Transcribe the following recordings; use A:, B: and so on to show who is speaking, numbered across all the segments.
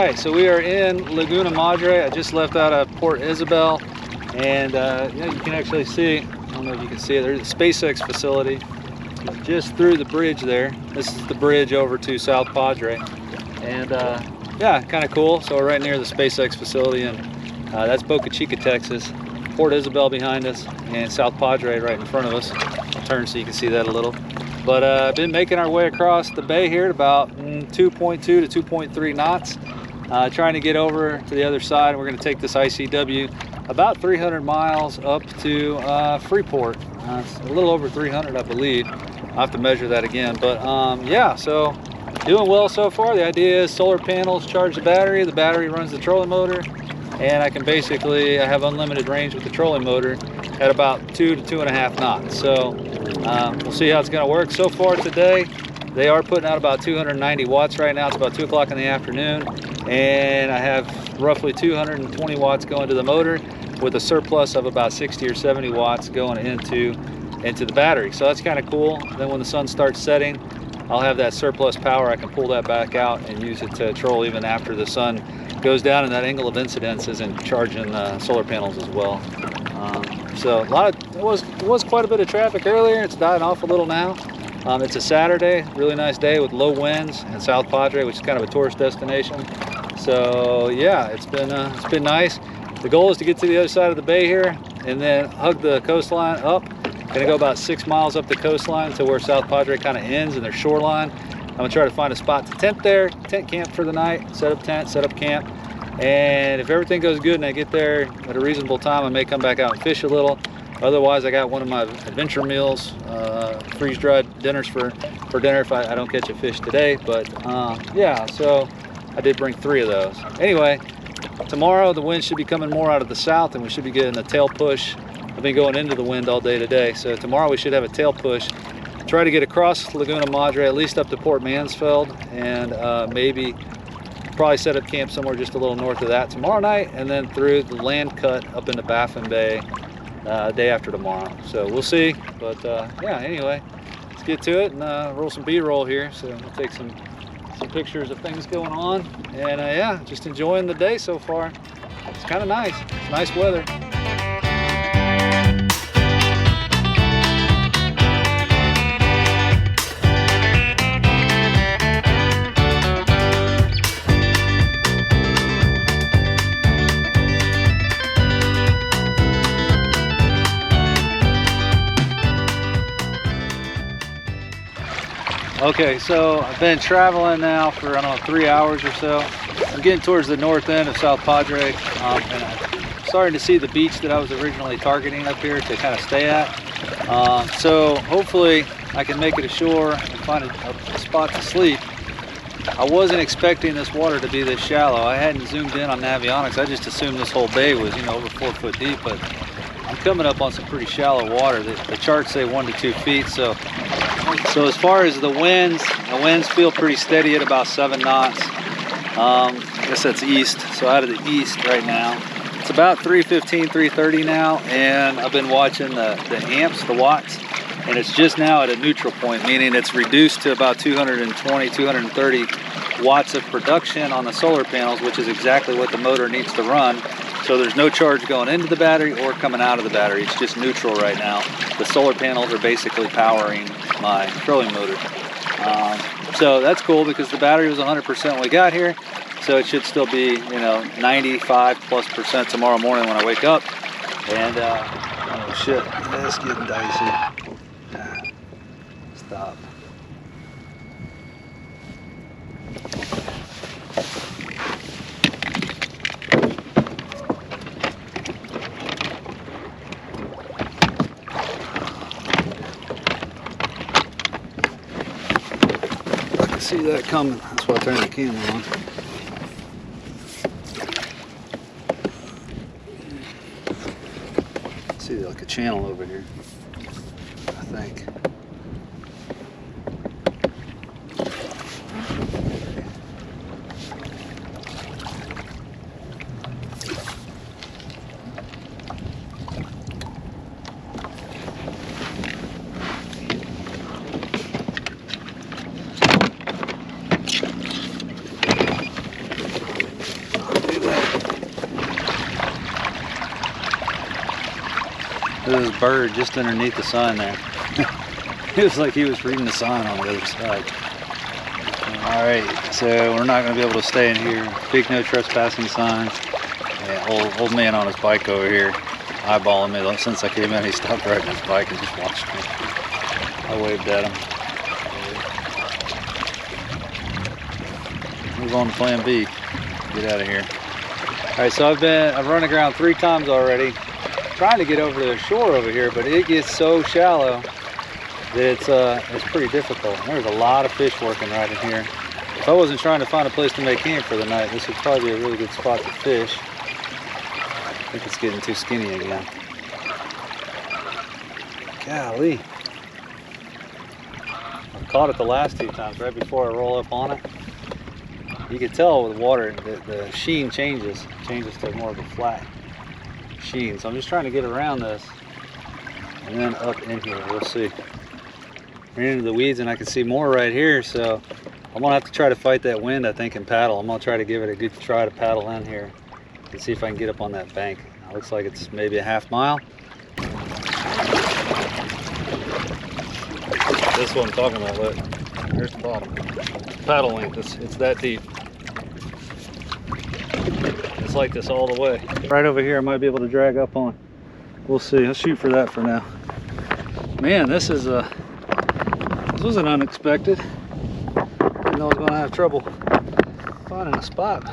A: right, so we are in Laguna Madre. I just left out of Port Isabel, and yeah, you can actually see, I don't know if you can see it, there's a SpaceX facility just through the bridge there. This is the bridge over to South Padre, and yeah, kind of cool. So we're right near the SpaceX facility, and that's Boca Chica, Texas. Port Isabel behind us, and South Padre right in front of us. I'll turn so you can see that a little. But I've been making our way across the bay here at about 2.2 to 2.3 knots, trying to get over to the other side. We're going to take this ICW about 300 miles up to Freeport. It's a little over 300, I believe. I'll have to measure that again. But yeah, so doing well so far. The idea is solar panels charge the battery runs the trolling motor, and I can basically, I have unlimited range with the trolling motor at about 2 to 2.5 knots. So we'll see how it's going to work. So far today, they are putting out about 290 watts right now. It's about 2 o'clock in the afternoon, and I have roughly 220 watts going to the motor with a surplus of about 60 or 70 watts going into the battery. So that's kind of cool. Then when the sun starts setting, I'll have that surplus power. I can pull that back out and use it to troll even after the sun goes down and that angle of incidence isn't charging solar panels as well. So it was quite a bit of traffic earlier. It's dying off a little now. It's a Saturday, really nice day with low winds in South Padre, which is kind of a tourist destination. So yeah, it's been nice. The goal is to get to the other side of the bay here and then hug the coastline up. Gonna go about 6 miles up the coastline to where South Padre kind of ends and their shoreline. I'm gonna try to find a spot to tent there, tent camp for the night, set up tent, set up camp. And if everything goes good and I get there at a reasonable time, I may come back out and fish a little. Otherwise, I got one of my adventure meals, freeze-dried dinners for dinner if I don't catch a fish today. But yeah, so I did bring 3 of those. Anyway, tomorrow the wind should be coming more out of the south, and we should be getting a tail push. I've been going into the wind all day today, so tomorrow we should have a tail push. Try to get across Laguna Madre, at least up to Port Mansfield, and maybe probably set up camp somewhere just a little north of that tomorrow night, and then through the land cut up into Baffin Bay day after tomorrow. So we'll see, but yeah, anyway, let's get to it and roll some B-roll here. So we'll take some pictures of things going on, and yeah, just enjoying the day so far. It's kind of nice. It's nice weather. Okay, so I've been traveling now for, I don't know, 3 hours or so. I'm getting towards the north end of South Padre, and I'm starting to see the beach that I was originally targeting up here to kind of stay at. So hopefully I can make it ashore and find a spot to sleep. I wasn't expecting this water to be this shallow. I hadn't zoomed in on Navionics. I just assumed this whole bay was, you know, over 4 foot deep, but I'm coming up on some pretty shallow water. The charts say 1 to 2 feet, so as far as the winds feel pretty steady at about 7 knots. I guess that's east, so out of the east right now. It's about 3:15, 3:30 now, and I've been watching the amps, the watts, and it's just now at a neutral point, meaning it's reduced to about 220, 230 watts of production on the solar panels, which is exactly what the motor needs to run. So there's no charge going into the battery or coming out of the battery. It's just neutral right now. The solar panels are basically powering my trolling motor. So that's cool because the battery was 100% when we got here. So it should still be, you know, 95+% tomorrow morning when I wake up. And, oh shit, that's getting dicey. Stop. See that coming. That's why I turned the camera on. See like a channel over here, I think. There's this bird just underneath the sign there. It was like he was reading the sign on the other side. All right, so we're not gonna be able to stay in here. Big no trespassing sign. Yeah, old man on his bike over here, eyeballing me. Since I came in, he stopped riding his bike and just watched me. I waved at him. Move on to plan B. Get out of here. All right, so I've run aground 3 times already, trying to get over to the shore over here, but it gets so shallow that it's pretty difficult. There's a lot of fish working right in here. If I wasn't trying to find a place to make camp for the night, this would probably be a really good spot to fish. I think it's getting too skinny again. Golly. I caught it the last 2 times right before I roll up on it. You can tell with the water, the sheen changes to more of a flat sheen. So I'm just trying to get around this and then up in here. We'll see. Ran into the weeds and I can see more right here. So I'm gonna have to try to fight that wind, I think, and paddle. I'm gonna try to give it a good try to paddle in here and see if I can get up on that bank. It looks like it's maybe a half mile. This is what I'm talking about. Look, there's the bottom. Paddle length, it's that deep. It's like this all the way. Right over here I might be able to drag up on. We'll see. I'll shoot for that for now. Man, this wasn't unexpected. Didn't know I was gonna have trouble finding a spot.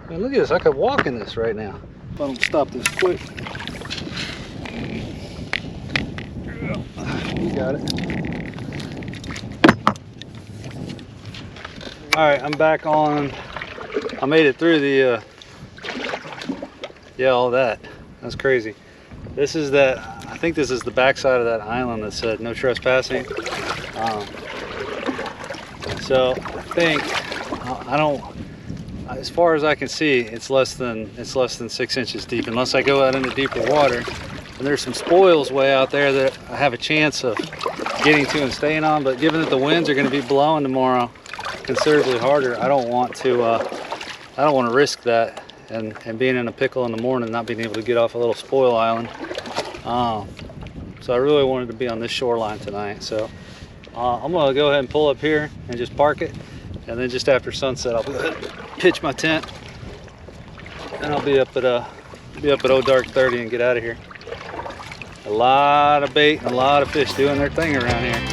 A: Man, look at this. I could walk in this right now if I don't stop this quick. You got it. All right, I'm back on. I made it through the yeah, all that. That's crazy. This is that, I think this is the backside of that island that said no trespassing. So I think as far as I can see, it's less than 6 inches deep, unless I go out into deeper water. And there's some spoils way out there that I have a chance of getting to and staying on. But given that the winds are going to be blowing tomorrow considerably harder, I don't want to risk that and being in a pickle in the morning, not being able to get off a little spoil island. So I really wanted to be on this shoreline tonight. So I'm gonna go ahead and pull up here and just park it, and then just after sunset I'll go ahead and pitch my tent, and I'll be up at old dark 30 and get out of here. A lot of bait and a lot of fish doing their thing around here.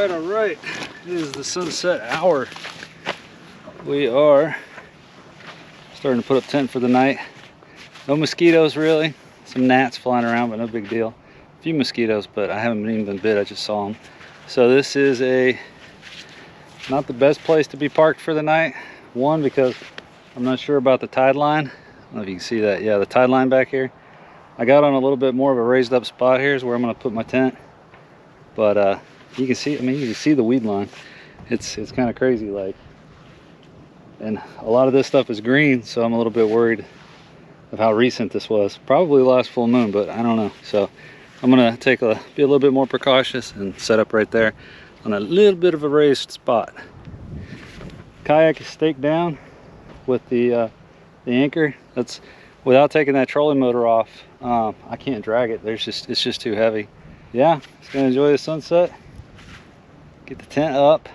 A: All right, it is the sunset hour. We are starting to put up tent for the night. No mosquitoes really, some gnats flying around, but no big deal. A few mosquitoes, but I haven't even been bit, I just saw them. So this is not the best place to be parked for the night. One, because I'm not sure about the tide line. I don't know if you can see that. Yeah, the tide line back here. I got on a little bit more of a raised up spot here is where I'm gonna put my tent. But you can see, I mean, you can see the weed line. It's kind of crazy, like, and a lot of this stuff is green, so I'm a little bit worried of how recent this was. Probably last full moon, but I don't know. So I'm gonna be a little bit more precautious and set up right there on a little bit of a raised spot. Kayak is staked down with the anchor. That's without taking that trolling motor off. I can't drag it. It's just too heavy. Yeah, just gonna enjoy the sunset, get the tent up,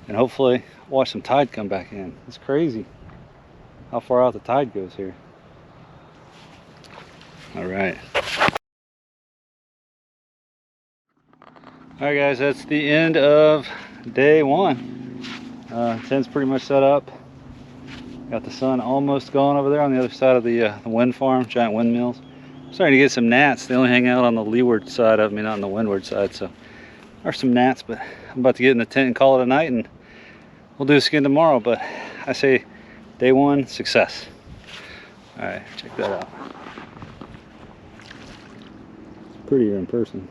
A: and hopefully watch some tide come back in. It's crazy how far out the tide goes here. All right. All right, guys, that's the end of day one. Tent's pretty much set up. Got the sun almost gone over there on the other side of the wind farm, giant windmills. I'm starting to get some gnats. They only hang out on the leeward side of me, not on the windward side. So there's some gnats, but I'm about to get in the tent and call it a night, and we'll do this again tomorrow. But I say day one, success. All right, check that out. It's prettier in person.